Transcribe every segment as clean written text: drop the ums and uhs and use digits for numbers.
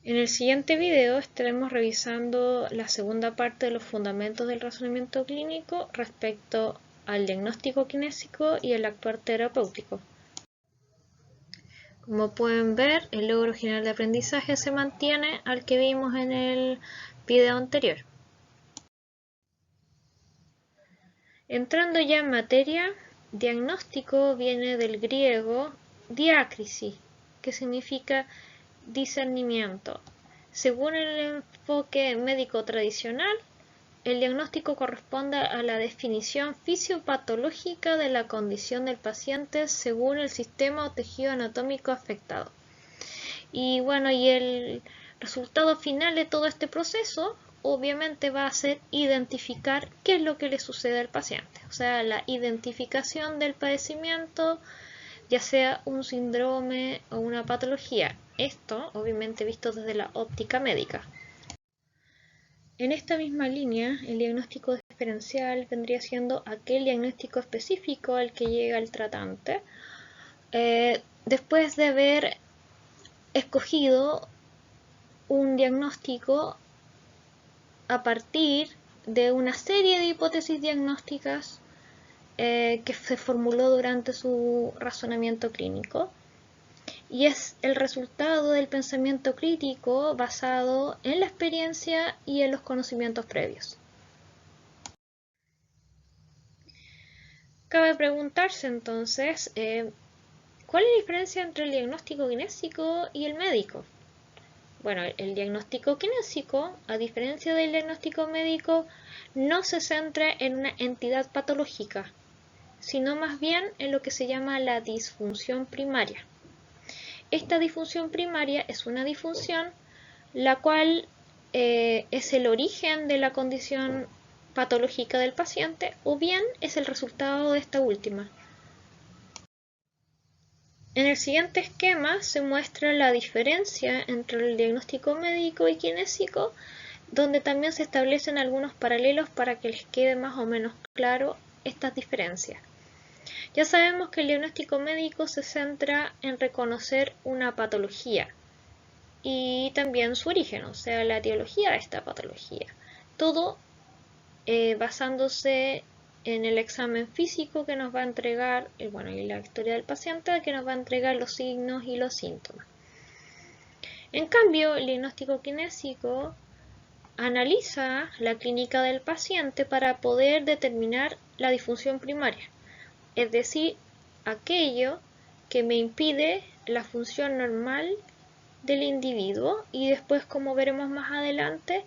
En el siguiente video estaremos revisando la segunda parte de los fundamentos del razonamiento clínico respecto al diagnóstico kinésico y el actuar terapéutico. Como pueden ver, el logro general de aprendizaje se mantiene al que vimos en el video anterior. Entrando ya en materia, diagnóstico viene del griego diácrisis, que significa discernimiento. Según el enfoque médico tradicional, el diagnóstico corresponde a la definición fisiopatológica de la condición del paciente según el sistema o tejido anatómico afectado. Y bueno, y el resultado final de todo este proceso obviamente va a ser identificar qué es lo que le sucede al paciente. O sea, la identificación del padecimiento, ya sea un síndrome o una patología. Esto obviamente visto desde la óptica médica. En esta misma línea, el diagnóstico diferencial vendría siendo aquel diagnóstico específico al que llega el tratante después de haber escogido un diagnóstico a partir de una serie de hipótesis diagnósticas que se formuló durante su razonamiento clínico, y es el resultado del pensamiento crítico basado en la experiencia y en los conocimientos previos. Cabe preguntarse entonces, ¿cuál es la diferencia entre el diagnóstico kinésico y el médico? Bueno, el diagnóstico kinésico, a diferencia del diagnóstico médico, no se centra en una entidad patológica, sino más bien en lo que se llama la disfunción primaria. Esta disfunción primaria es una disfunción la cual es el origen de la condición patológica del paciente o bien es el resultado de esta última. En el siguiente esquema se muestra la diferencia entre el diagnóstico médico y kinésico, donde también se establecen algunos paralelos para que les quede más o menos claro estas diferencias. Ya sabemos que el diagnóstico médico se centra en reconocer una patología y también su origen, o sea, la etiología de esta patología. Todo basándose en el examen físico que nos va a entregar, y la historia del paciente que nos va a entregar los signos y los síntomas. En cambio, el diagnóstico kinésico analiza la clínica del paciente para poder determinar la disfunción primaria, es decir, aquello que me impide la función normal del individuo y después, como veremos más adelante,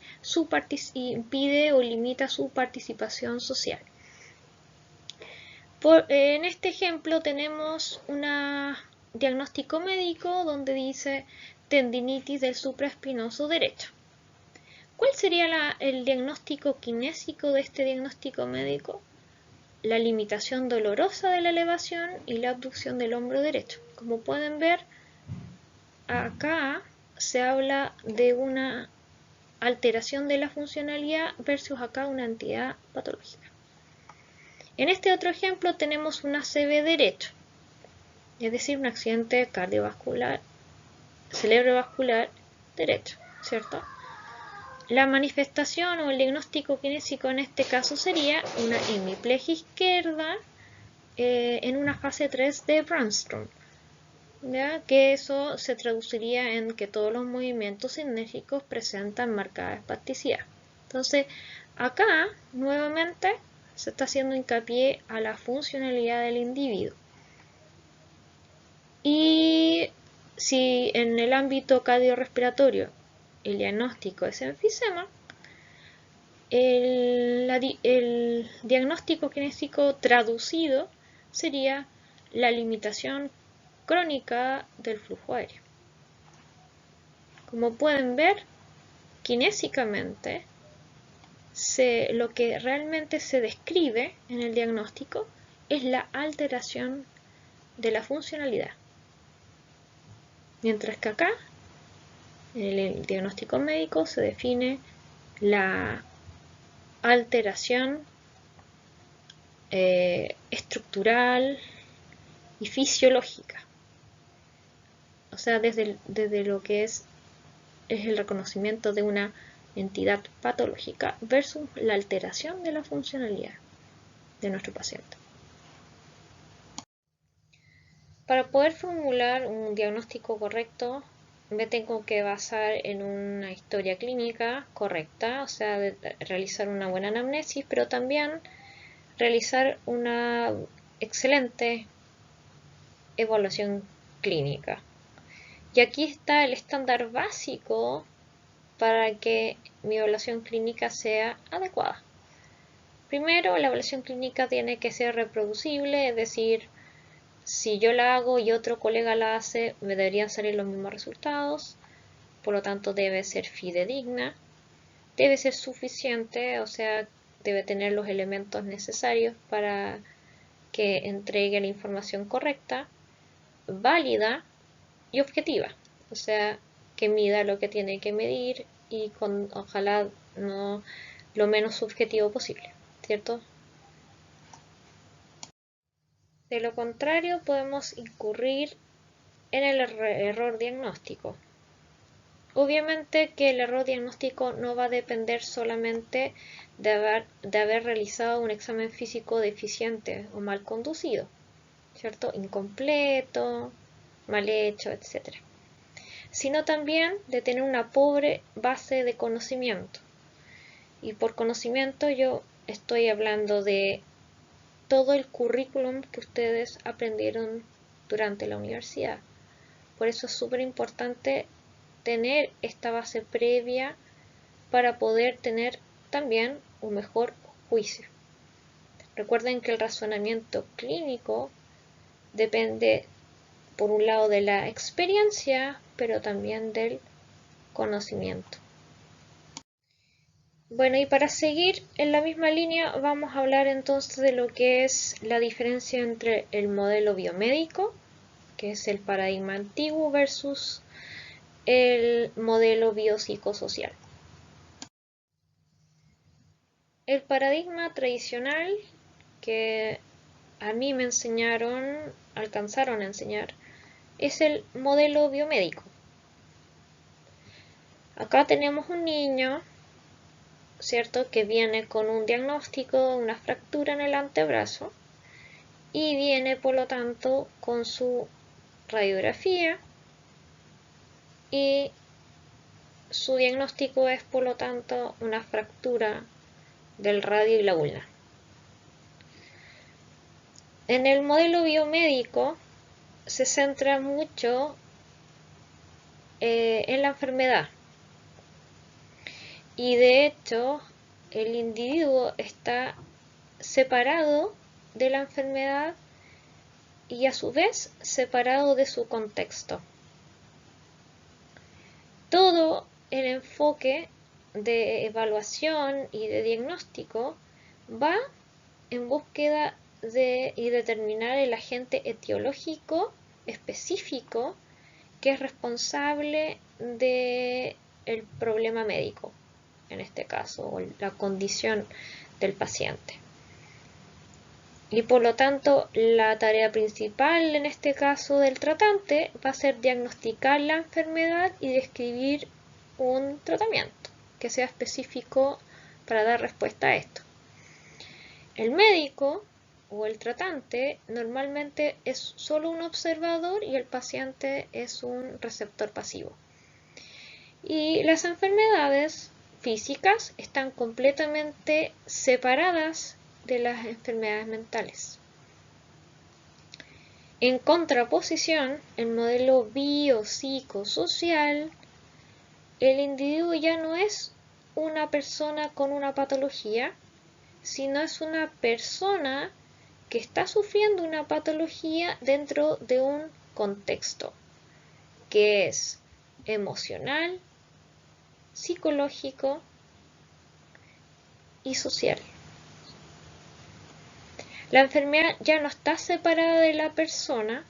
impide o limita su participación social. En este ejemplo tenemos un diagnóstico médico donde dice tendinitis del supraespinoso derecho. ¿Cuál sería el diagnóstico kinésico de este diagnóstico médico? La limitación dolorosa de la elevación y la abducción del hombro derecho. Como pueden ver, acá se habla de una alteración de la funcionalidad versus acá una entidad patológica. En este otro ejemplo tenemos un ACV derecho, es decir, un accidente cardiovascular, cerebrovascular derecho, ¿cierto? La manifestación o el diagnóstico kinésico en este caso sería una hemiplegia izquierda en una fase 3 de Brandstrom, ¿ya? Que eso se traduciría en que todos los movimientos sinérgicos presentan marcada espasticidad. Entonces, acá nuevamente se está haciendo hincapié a la funcionalidad del individuo. Y si en el ámbito cardiorrespiratorio el diagnóstico es enfisema, el diagnóstico kinésico traducido sería la limitación crónica del flujo aéreo. Como pueden ver, kinésicamente, lo que realmente se describe en el diagnóstico es la alteración de la funcionalidad. Mientras que acá, en el diagnóstico médico, se define la alteración estructural y fisiológica. O sea, desde lo que es es el reconocimiento de una entidad patológica versus la alteración de la funcionalidad de nuestro paciente. Para poder formular un diagnóstico correcto, me tengo que basar en una historia clínica correcta, o sea, realizar una buena anamnesis, pero también realizar una excelente evaluación clínica. Y aquí está el estándar básico para que mi evaluación clínica sea adecuada. Primero, la evaluación clínica tiene que ser reproducible, es decir, si yo la hago y otro colega la hace, me deberían salir los mismos resultados, por lo tanto debe ser fidedigna, debe ser suficiente, o sea, debe tener los elementos necesarios para que entregue la información correcta, válida y objetiva, o sea, que mida lo que tiene que medir y ojalá no lo menos subjetivo posible, ¿cierto? De lo contrario, podemos incurrir en el error diagnóstico. Obviamente que el error diagnóstico no va a depender solamente de haber realizado un examen físico deficiente o mal conducido, ¿cierto? Incompleto, mal hecho, etc. Sino también de tener una pobre base de conocimiento. Y por conocimiento yo estoy hablando de todo el currículum que ustedes aprendieron durante la universidad. Por eso es súper importante tener esta base previa para poder tener también un mejor juicio. Recuerden que el razonamiento clínico depende por un lado de la experiencia, pero también del conocimiento. Bueno, y para seguir en la misma línea vamos a hablar entonces de lo que es la diferencia entre el modelo biomédico, que es el paradigma antiguo, versus el modelo biopsicosocial. El paradigma tradicional que a mí me alcanzaron a enseñar, es el modelo biomédico. Acá tenemos un niño, ¿cierto?, que viene con un diagnóstico, una fractura en el antebrazo, y viene por lo tanto con su radiografía, y su diagnóstico es por lo tanto una fractura del radio y la ulna. En el modelo biomédico se centra mucho en la enfermedad, y de hecho el individuo está separado de la enfermedad y a su vez separado de su contexto. Todo el enfoque de evaluación y de diagnóstico va en búsqueda de y determinar el agente etiológico específico que es responsable del problema médico, en este caso, o la condición del paciente. Y por lo tanto, la tarea principal en este caso del tratante va a ser diagnosticar la enfermedad y describir un tratamiento que sea específico para dar respuesta a esto. El médico o el tratante normalmente es solo un observador y el paciente es un receptor pasivo. Y las enfermedades físicas están completamente separadas de las enfermedades mentales. En contraposición, el modelo biopsicosocial, el individuo ya no es una persona con una patología, sino es una persona que está sufriendo una patología dentro de un contexto que es emocional, psicológico y social. La enfermedad ya no está separada de la persona,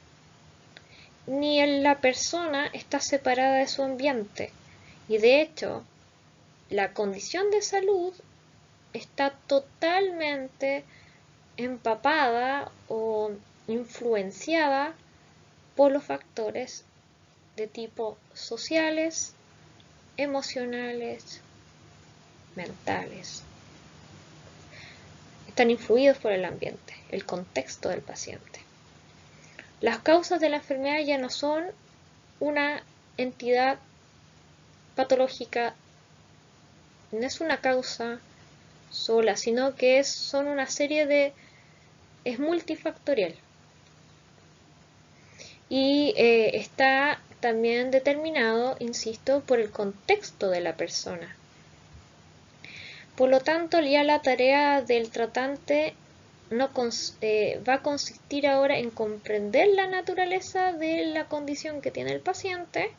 ni la persona está separada de su ambiente. Y de hecho, la condición de salud está totalmente empapada o influenciada por los factores de tipo sociales, emocionales, mentales. Están influidos por el ambiente, el contexto del paciente. Las causas de la enfermedad ya no son una entidad patológica, no es una causa sola, sino que son una serie de... es multifactorial. Y está también determinado, insisto, por el contexto de la persona. Por lo tanto, ya la tarea del tratante va a consistir ahora en comprender la naturaleza de la condición que tiene el paciente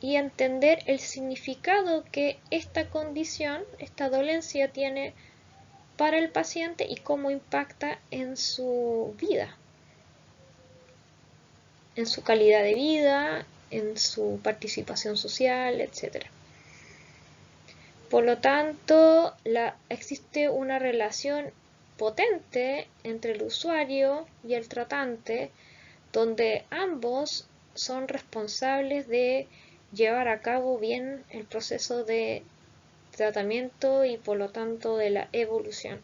y entender el significado que esta condición, esta dolencia tiene para el paciente y cómo impacta en su vida, en su calidad de vida, en su participación social, etc. Por lo tanto, existe una relación potente entre el usuario y el tratante, donde ambos son responsables de llevar a cabo bien el proceso de tratamiento y por lo tanto de la evolución.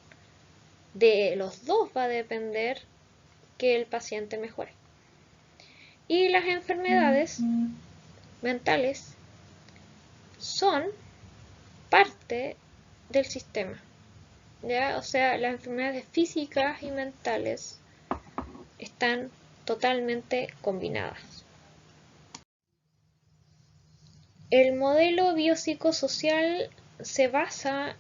De los dos va a depender que el paciente mejore. Y las enfermedades mentales son parte del sistema, ¿ya? O sea, las enfermedades físicas y mentales están totalmente combinadas. El modelo biopsicosocial se basa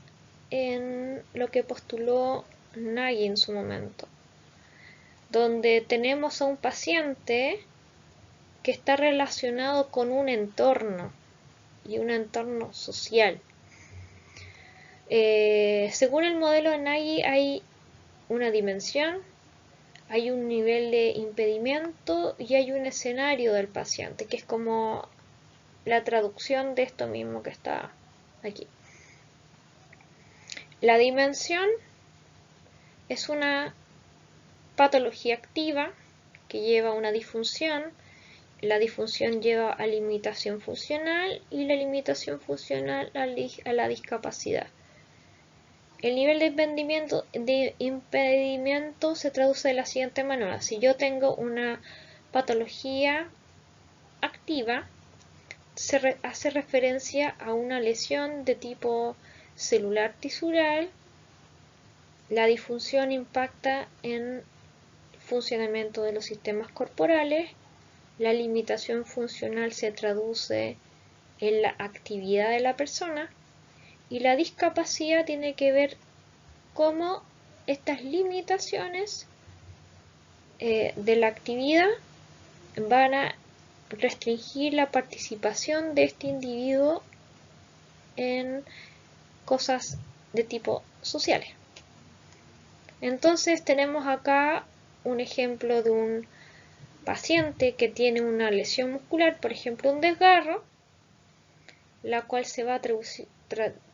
en lo que postuló Nagy en su momento, donde tenemos a un paciente que está relacionado con un entorno y un entorno social. Según el modelo de Nagy hay una dimensión, hay un nivel de impedimento y hay un escenario del paciente, que es como la traducción de esto mismo que está aquí. La dimensión es una patología activa que lleva a una disfunción. La disfunción lleva a limitación funcional y la limitación funcional a la discapacidad. El nivel de impedimento se traduce de la siguiente manera. Si yo tengo una patología activa, se hace referencia a una lesión de tipo celular tisular. La disfunción impacta en el funcionamiento de los sistemas corporales. La limitación funcional se traduce en la actividad de la persona. Y la discapacidad tiene que ver cómo estas limitaciones de la actividad van a restringir la participación de este individuo en cosas de tipo sociales. Entonces tenemos acá un ejemplo de un paciente que tiene una lesión muscular, por ejemplo un desgarro, la cual se va a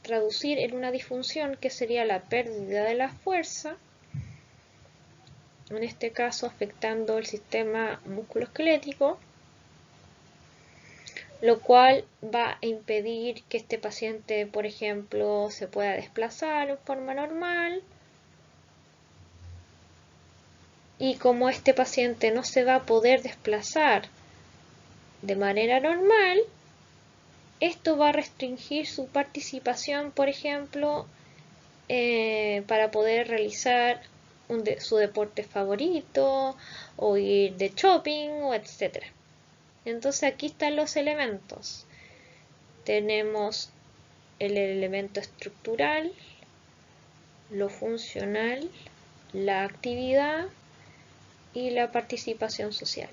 traducir en una disfunción que sería la pérdida de la fuerza, en este caso afectando el sistema musculoesquelético, lo cual va a impedir que este paciente, por ejemplo, se pueda desplazar en forma normal. Y como este paciente no se va a poder desplazar de manera normal, esto va a restringir su participación, por ejemplo, para poder realizar su deporte favorito o ir de shopping o etc. Entonces aquí están los elementos. Tenemos el elemento estructural, lo funcional, la actividad y la participación social.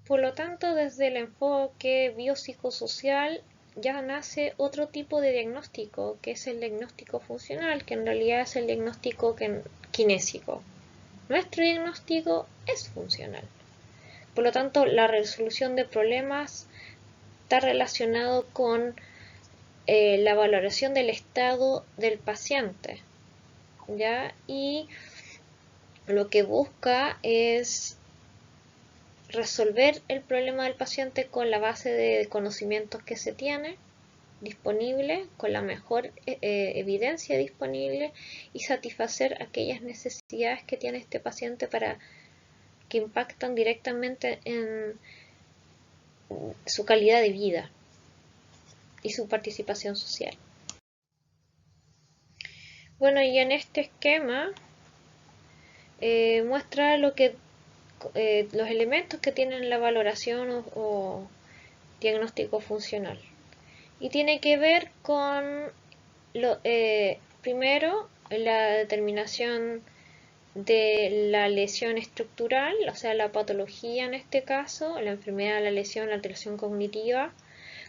Por lo tanto, desde el enfoque biopsicosocial ya nace otro tipo de diagnóstico, que es el diagnóstico funcional, que en realidad es el diagnóstico kinésico. Nuestro diagnóstico es funcional. Por lo tanto, la resolución de problemas está relacionado con la valoración del estado del paciente, ¿ya? Y lo que busca es resolver el problema del paciente con la base de conocimientos que se tiene disponible, con la mejor evidencia disponible, y satisfacer aquellas necesidades que tiene este paciente que impactan directamente en su calidad de vida y su participación social. Bueno, y en este esquema muestra los elementos que tienen la valoración o diagnóstico funcional. Y tiene que ver con, primero, la determinación de la lesión estructural, o sea, la patología en este caso, la enfermedad, la lesión, la alteración cognitiva,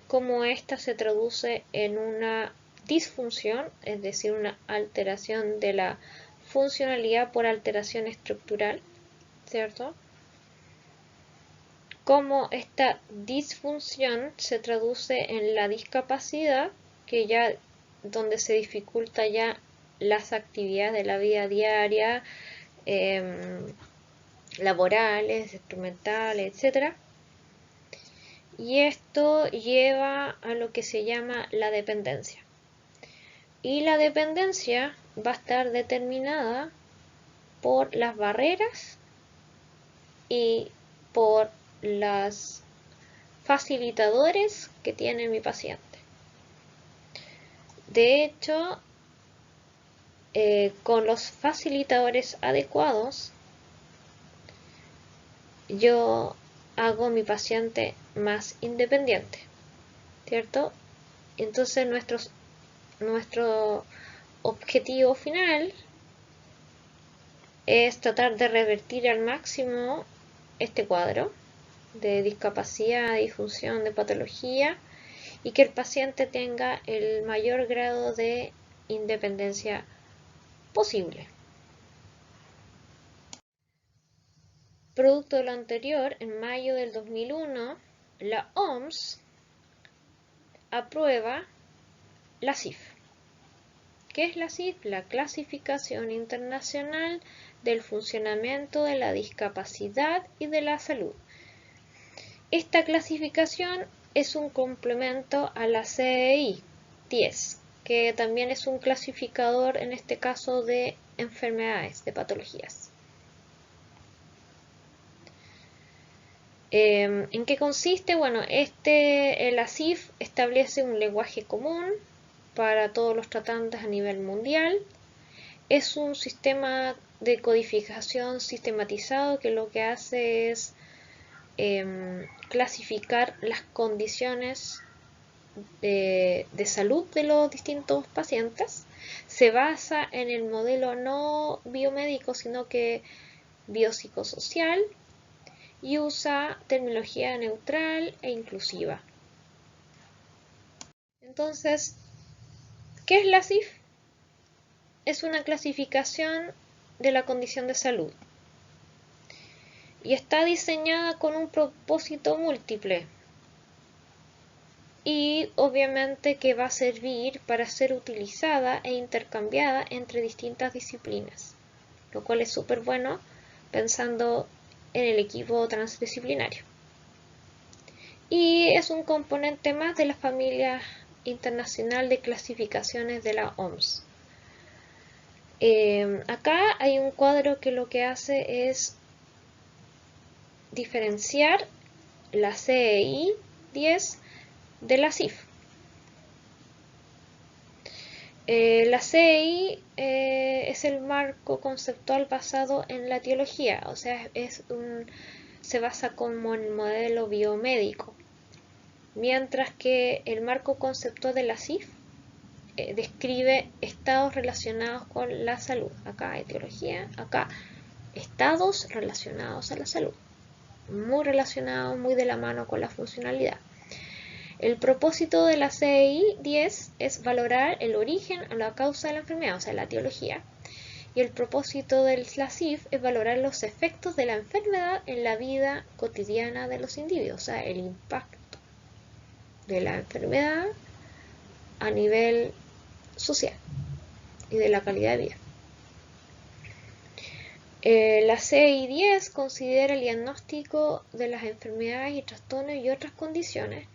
cómo ésta se traduce en una disfunción, es decir, una alteración de la funcionalidad por alteración estructural, ¿cierto? Cómo esta disfunción se traduce en la discapacidad, que ya donde se dificulta ya las actividades de la vida diaria, laborales, instrumentales, etc. Y esto lleva a lo que se llama la dependencia. Y la dependencia va a estar determinada por las barreras y por los facilitadores que tiene mi paciente. De hecho, con los facilitadores adecuados, yo hago mi paciente más independiente, ¿cierto? Entonces nuestro objetivo final es tratar de revertir al máximo este cuadro de discapacidad, disfunción, de patología, y que el paciente tenga el mayor grado de independencia posible. Producto de lo anterior, en mayo del 2001, la OMS aprueba la CIF. ¿Qué es la CIF? La Clasificación Internacional del Funcionamiento de la Discapacidad y de la Salud. Esta clasificación es un complemento a la CEI-10, que también es un clasificador, en este caso, de enfermedades, de patologías. ¿En qué consiste? Bueno, la CIF establece un lenguaje común para todos los tratantes a nivel mundial. Es un sistema de codificación sistematizado que lo que hace es clasificar las condiciones de salud de los distintos pacientes. Se basa en el modelo no biomédico, sino que biopsicosocial, y usa terminología neutral e inclusiva. Entonces, ¿qué es la CIF? Es una clasificación de la condición de salud y está diseñada con un propósito múltiple, y obviamente que va a servir para ser utilizada e intercambiada entre distintas disciplinas, lo cual es súper bueno pensando en el equipo transdisciplinario. Y es un componente más de la familia internacional de clasificaciones de la OMS. Acá hay un cuadro que lo que hace es diferenciar la CEI-10 de la CIF. La CEI es el marco conceptual basado en la etiología, o sea, se basa como en el modelo biomédico, mientras que el marco conceptual de la CIF describe estados relacionados con la salud. Acá etiología, acá estados relacionados a la salud, muy relacionados, muy de la mano con la funcionalidad. El propósito de la CEI-10 es valorar el origen o la causa de la enfermedad, o sea, la etiología. Y el propósito de la CIF es valorar los efectos de la enfermedad en la vida cotidiana de los individuos, o sea, el impacto de la enfermedad a nivel social y de la calidad de vida. La CI-10 considera el diagnóstico de las enfermedades y trastornos y otras condiciones,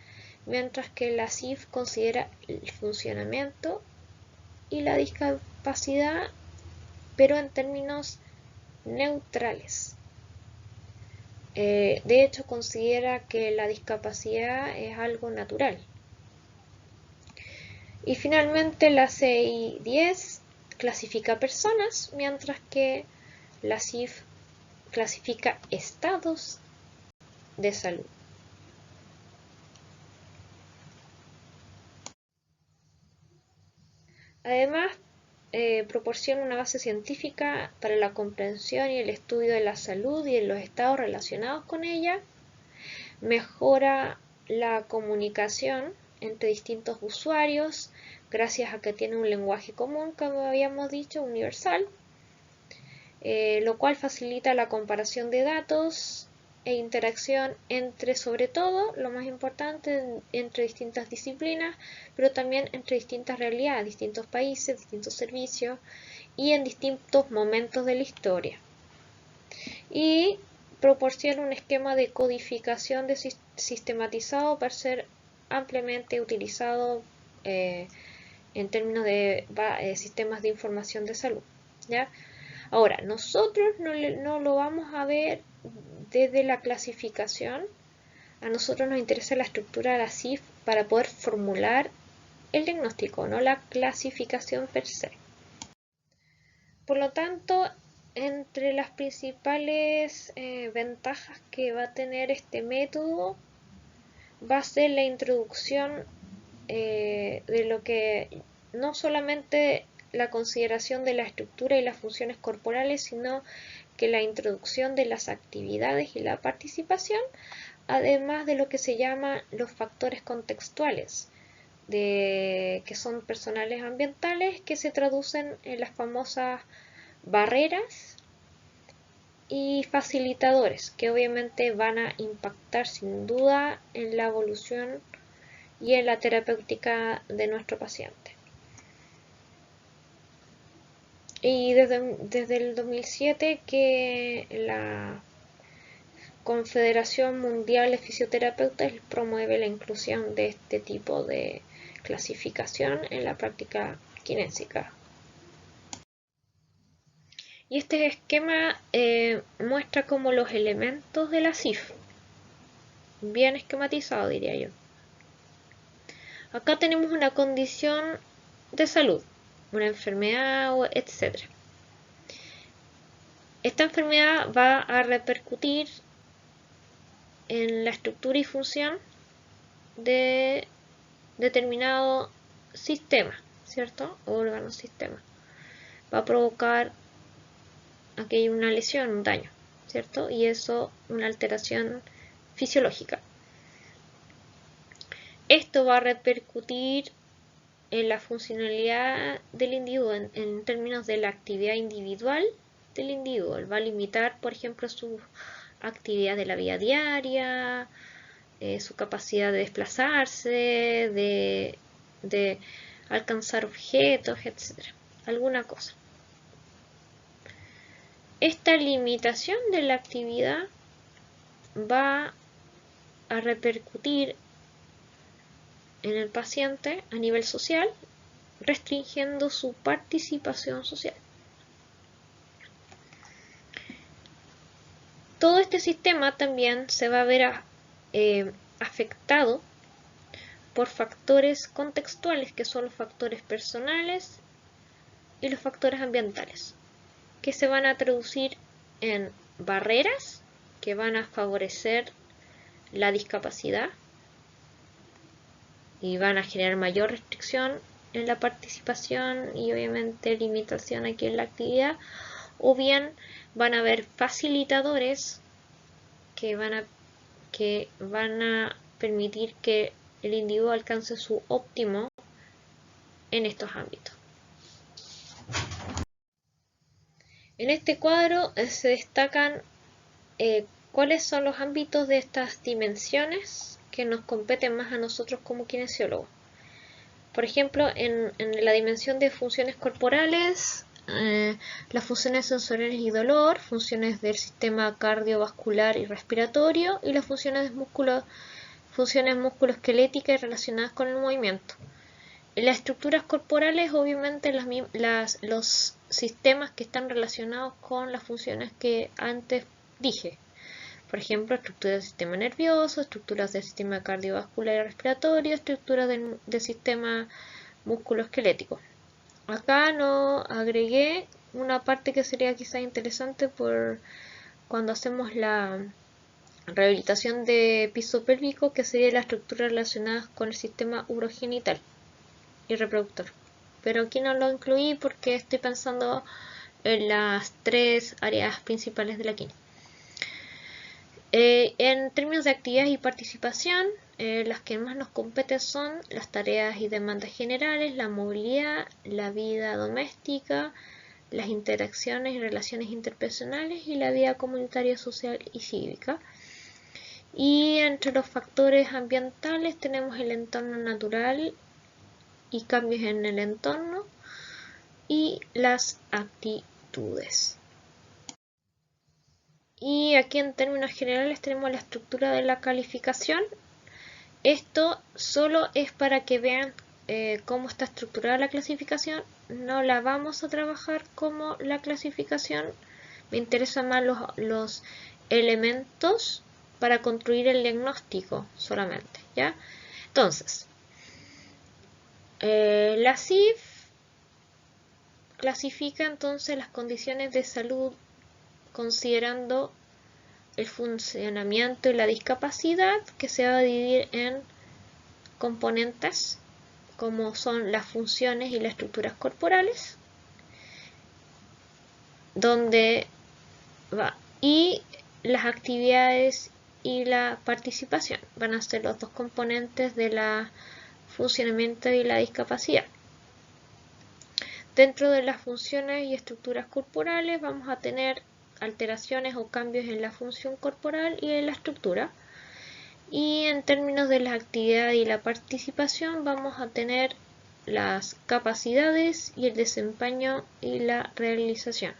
mientras que la CIF considera el funcionamiento y la discapacidad, pero en términos neutrales. De hecho, considera que la discapacidad es algo natural. Y finalmente la CI-10 clasifica personas, mientras que la CIF clasifica estados de salud. Además, proporciona una base científica para la comprensión y el estudio de la salud y de los estados relacionados con ella, mejora la comunicación entre distintos usuarios gracias a que tiene un lenguaje común, como habíamos dicho, universal, lo cual facilita la comparación de datos e interacción entre, sobre todo, lo más importante, entre distintas disciplinas, pero también entre distintas realidades, distintos países, distintos servicios y en distintos momentos de la historia. Y proporciona un esquema de codificación sistematizado para ser ampliamente utilizado en términos de sistemas de información de salud, ¿ya? Ahora, nosotros no lo vamos a ver desde la clasificación. A nosotros nos interesa la estructura de la CIF para poder formular el diagnóstico, no la clasificación per se. Por lo tanto, entre las principales ventajas que va a tener este método va a ser la introducción de lo que no solamente la consideración de la estructura y las funciones corporales, sino que la introducción de las actividades y la participación, además de lo que se llama los factores contextuales, que son personales ambientales, que se traducen en las famosas barreras y facilitadores, que obviamente van a impactar sin duda en la evolución y en la terapéutica de nuestro paciente. Y desde el 2007 que la Confederación Mundial de Fisioterapeutas promueve la inclusión de este tipo de clasificación en la práctica kinésica. Y este esquema muestra como los elementos de la CIF, bien esquematizado diría yo. Acá tenemos una condición de salud, una enfermedad, etc. Esta enfermedad va a repercutir en la estructura y función de determinado sistema, ¿cierto? Órgano, sistema. Va a provocar aquí una lesión, un daño, ¿cierto? Y eso, una alteración fisiológica. Esto va a repercutir en la funcionalidad del individuo en términos de la actividad individual del individuo. Va a limitar, por ejemplo, su actividad de la vida diaria, su capacidad de desplazarse, de alcanzar objetos, etc. Alguna cosa. Esta limitación de la actividad va a repercutir en el paciente a nivel social, restringiendo su participación social. Todo este sistema también se va a ver afectado por factores contextuales, que son los factores personales y los factores ambientales, que se van a traducir en barreras que van a favorecer la discapacidad y van a generar mayor restricción en la participación y obviamente limitación aquí en la actividad, o bien van a haber facilitadores que van a permitir que el individuo alcance su óptimo en estos ámbitos. En este cuadro se destacan cuáles son los ámbitos de estas dimensiones que nos competen más a nosotros como kinesiólogos. Por ejemplo, en la dimensión de funciones corporales las funciones sensoriales y dolor, funciones del sistema cardiovascular y respiratorio y las funciones musculoesqueléticas relacionadas con el movimiento. En las estructuras corporales, obviamente, los sistemas que están relacionados con las funciones que antes dije. Por ejemplo, estructuras del sistema nervioso, estructuras del sistema cardiovascular y respiratorio, estructuras del sistema musculoesquelético. Acá no agregué una parte que sería quizás interesante por cuando hacemos la rehabilitación de piso pélvico, que sería la estructura relacionada con el sistema urogenital y reproductor. Pero aquí no lo incluí porque estoy pensando en las tres áreas principales de la química. En términos de actividades y participación, las que más nos competen son las tareas y demandas generales, la movilidad, la vida doméstica, las interacciones y relaciones interpersonales y la vida comunitaria, social y cívica. Y entre los factores ambientales tenemos el entorno natural y cambios en el entorno y las actitudes. Y aquí en términos generales tenemos la estructura de la calificación. Esto solo es para que vean cómo está estructurada la clasificación. No la vamos a trabajar como la clasificación. Me interesan más los elementos para construir el diagnóstico solamente, ¿ya? Entonces, la CIF clasifica entonces las condiciones de salud considerando el funcionamiento y la discapacidad, que se va a dividir en componentes como son las funciones y las estructuras corporales, donde va, y las actividades y la participación van a ser los dos componentes de la funcionamiento y la discapacidad. Dentro de las funciones y estructuras corporales vamos a tener alteraciones o cambios en la función corporal y en la estructura. Y en términos de la actividad y la participación vamos a tener las capacidades y el desempeño y la realización,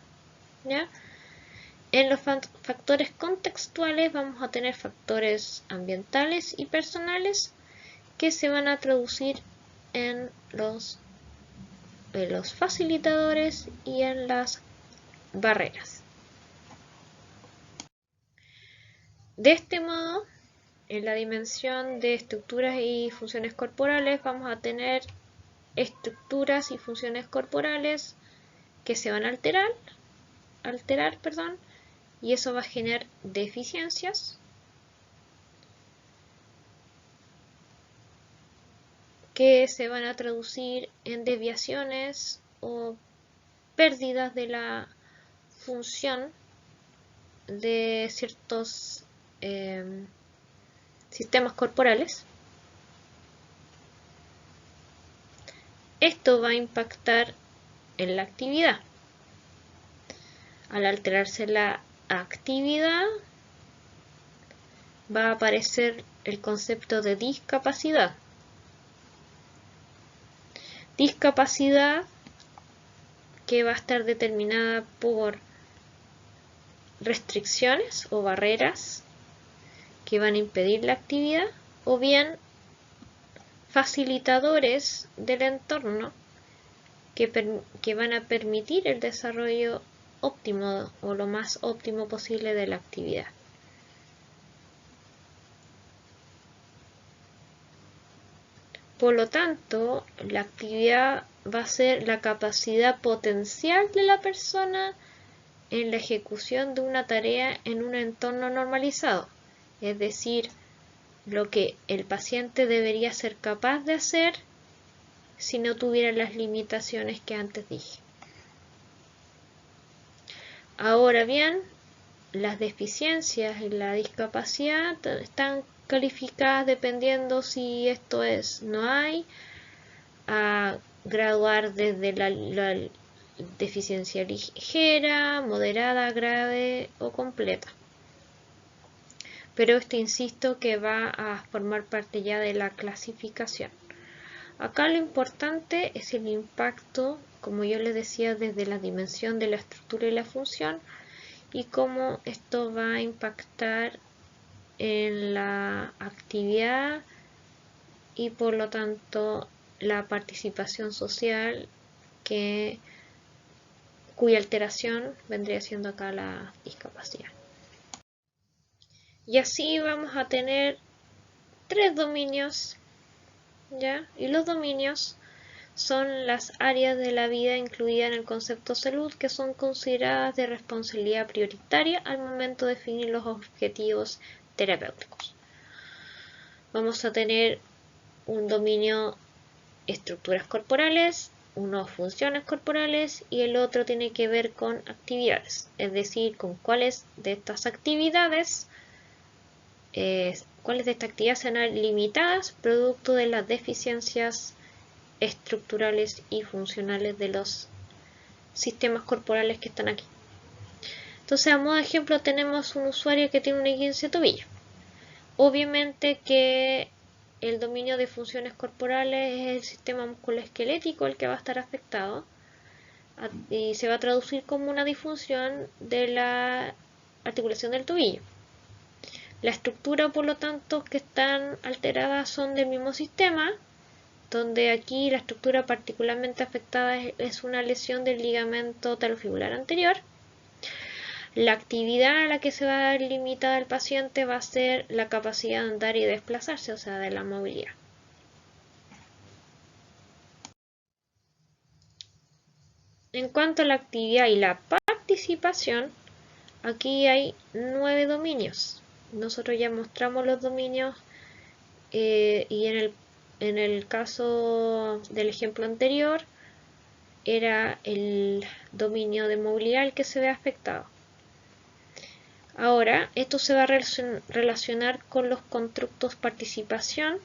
¿ya? En los factores contextuales vamos a tener factores ambientales y personales que se van a traducir en los facilitadores y en las barreras. De este modo, en la dimensión de estructuras y funciones corporales vamos a tener estructuras y funciones corporales que se van a alterar, y eso va a generar deficiencias que se van a traducir en desviaciones o pérdidas de la función de ciertos sistemas corporales. Esto va a impactar en la actividad. Al alterarse la actividad, va a aparecer el concepto de discapacidad. Discapacidad que va a estar determinada por restricciones o barreras que van a impedir la actividad, o bien facilitadores del entorno que van a permitir el desarrollo óptimo o lo más óptimo posible de la actividad. Por lo tanto, la actividad va a ser la capacidad potencial de la persona en la ejecución de una tarea en un entorno normalizado, es decir, lo que el paciente debería ser capaz de hacer si no tuviera las limitaciones que antes dije. Ahora bien, las deficiencias y la discapacidad están calificadas dependiendo si esto es no hay, a graduar desde la deficiencia ligera, moderada, grave o completa. Pero esto insisto que va a formar parte ya de la clasificación. Acá lo importante es el impacto como yo les decía, desde la dimensión de la estructura y la función, y cómo esto va a impactar en la actividad y por lo tanto la participación social, cuya alteración vendría siendo acá la discapacidad. Y así vamos a tener 3 dominios, ¿ya? Y los dominios son las áreas de la vida incluidas en el concepto salud que son consideradas de responsabilidad prioritaria al momento de definir los objetivos terapéuticos. Vamos a tener un dominio estructuras corporales, uno funciones corporales y el otro tiene que ver con actividades, es decir, con cuáles de estas actividades serán limitadas producto de las deficiencias estructurales y funcionales de los sistemas corporales que están aquí. Entonces, a modo de ejemplo, tenemos un usuario que tiene un esguince de tobillo. Obviamente que el dominio de funciones corporales es el sistema musculoesquelético el que va a estar afectado y se va a traducir como una disfunción de la articulación del tobillo. La estructura, por lo tanto, que están alteradas son del mismo sistema, donde aquí la estructura particularmente afectada es una lesión del ligamento talofibular anterior. La actividad a la que se va a ver limitada el paciente va a ser la capacidad de andar y desplazarse, o sea, de la movilidad. En cuanto a la actividad y la participación, aquí hay 9 dominios. Nosotros ya mostramos los dominios y en el caso del ejemplo anterior era el dominio de movilidad el que se ve afectado. Ahora, esto se va a relacionar con los constructos participación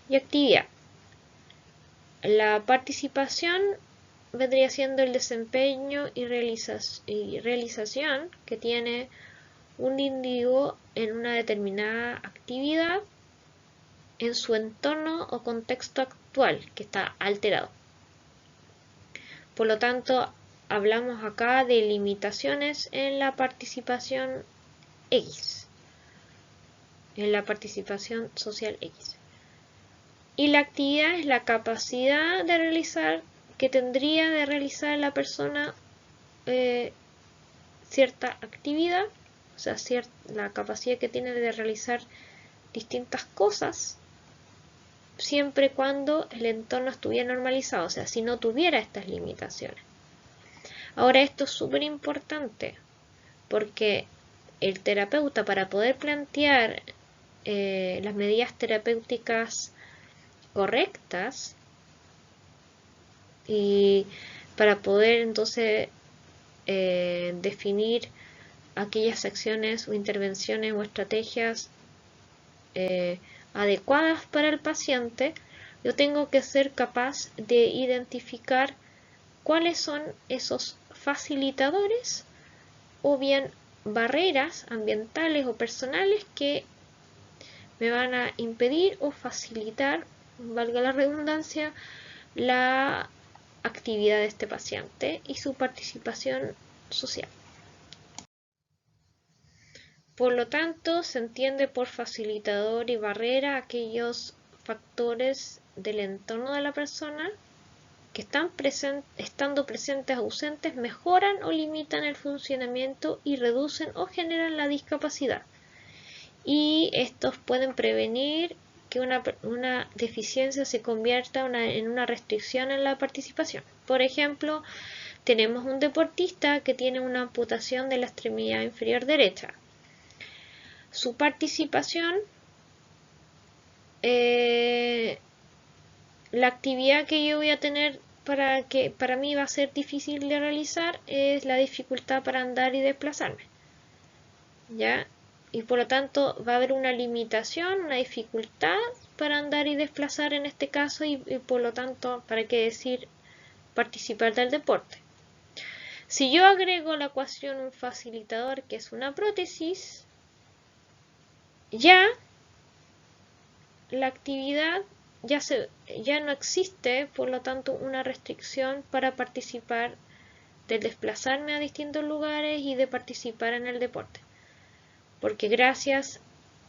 y actividad. La participación vendría siendo el desempeño y realización que tiene un individuo en una determinada actividad en su entorno o contexto actual que está alterado. Por lo tanto, hablamos acá de limitaciones en la participación X, en la participación social X. Y la actividad es la capacidad de realizar, que tendría de realizar la persona cierta actividad, o sea, la capacidad que tiene de realizar distintas cosas, siempre y cuando el entorno estuviera normalizado, o sea, si no tuviera estas limitaciones. Ahora, esto es súper importante, porque el terapeuta, para poder plantear las medidas terapéuticas correctas y para poder entonces definir aquellas acciones o intervenciones o estrategias adecuadas para el paciente, yo tengo que ser capaz de identificar cuáles son esos facilitadores o bien barreras ambientales o personales que me van a impedir o facilitar, valga la redundancia, la actividad de este paciente y su participación social. Por lo tanto, se entiende por facilitador y barrera aquellos factores del entorno de la persona que estando presentes o ausentes mejoran o limitan el funcionamiento y reducen o generan la discapacidad. Y estos pueden prevenir que una deficiencia se convierta en una restricción en la participación. Por ejemplo, tenemos un deportista que tiene una amputación de la extremidad inferior derecha. Su participación, la actividad que yo voy a tener que para mí va a ser difícil de realizar es la dificultad para andar y desplazarme, ¿ya? Y por lo tanto va a haber una limitación, una dificultad para andar y desplazar en este caso y por lo tanto, ¿para qué decir participar del deporte? Si yo agrego a la ecuación un facilitador que es una prótesis, ya la actividad ya no existe, por lo tanto, una restricción para participar, de desplazarme a distintos lugares y de participar en el deporte. Porque gracias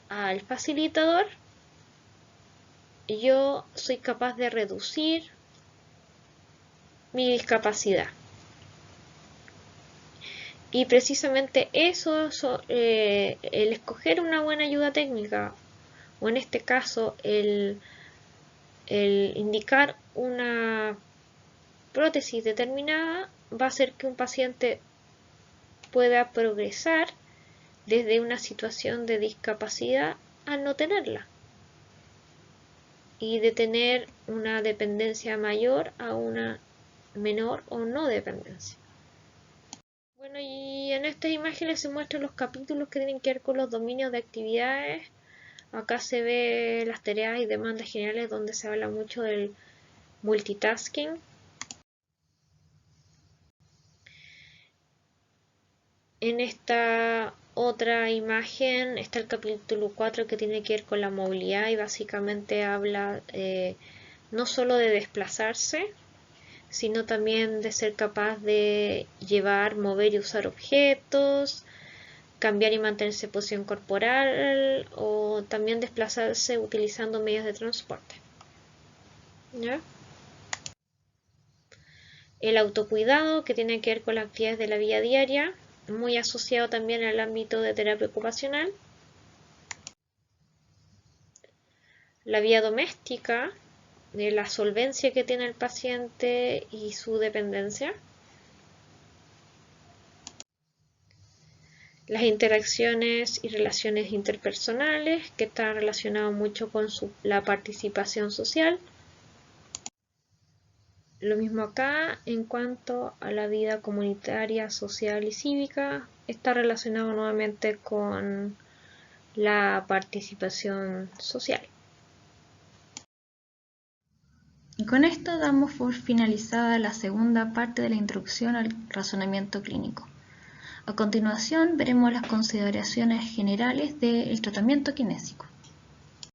al facilitador yo soy capaz de reducir mi discapacidad. Y precisamente eso, el escoger una buena ayuda técnica, o en este caso el indicar una prótesis determinada, va a hacer que un paciente pueda progresar desde una situación de discapacidad a no tenerla, y de tener una dependencia mayor a una menor o no dependencia. Bueno, y en estas imágenes se muestran los capítulos que tienen que ver con los dominios de actividades. Acá se ve las tareas y demandas generales, donde se habla mucho del multitasking. En esta otra imagen está el capítulo 4, que tiene que ver con la movilidad, y básicamente habla no solo de desplazarse, sino también de ser capaz de llevar, mover y usar objetos, cambiar y mantenerse en posición corporal, o también desplazarse utilizando medios de transporte. ¿Ya? El autocuidado, que tiene que ver con las actividades de la vida diaria, muy asociado también al ámbito de terapia ocupacional. La vida doméstica, de la solvencia que tiene el paciente y su dependencia. Las interacciones y relaciones interpersonales, que está relacionado mucho con la participación social. Lo mismo acá, en cuanto a la vida comunitaria, social y cívica, está relacionado nuevamente con la participación social. Y con esto damos por finalizada la segunda parte de la introducción al razonamiento clínico. A continuación veremos las consideraciones generales del tratamiento kinésico.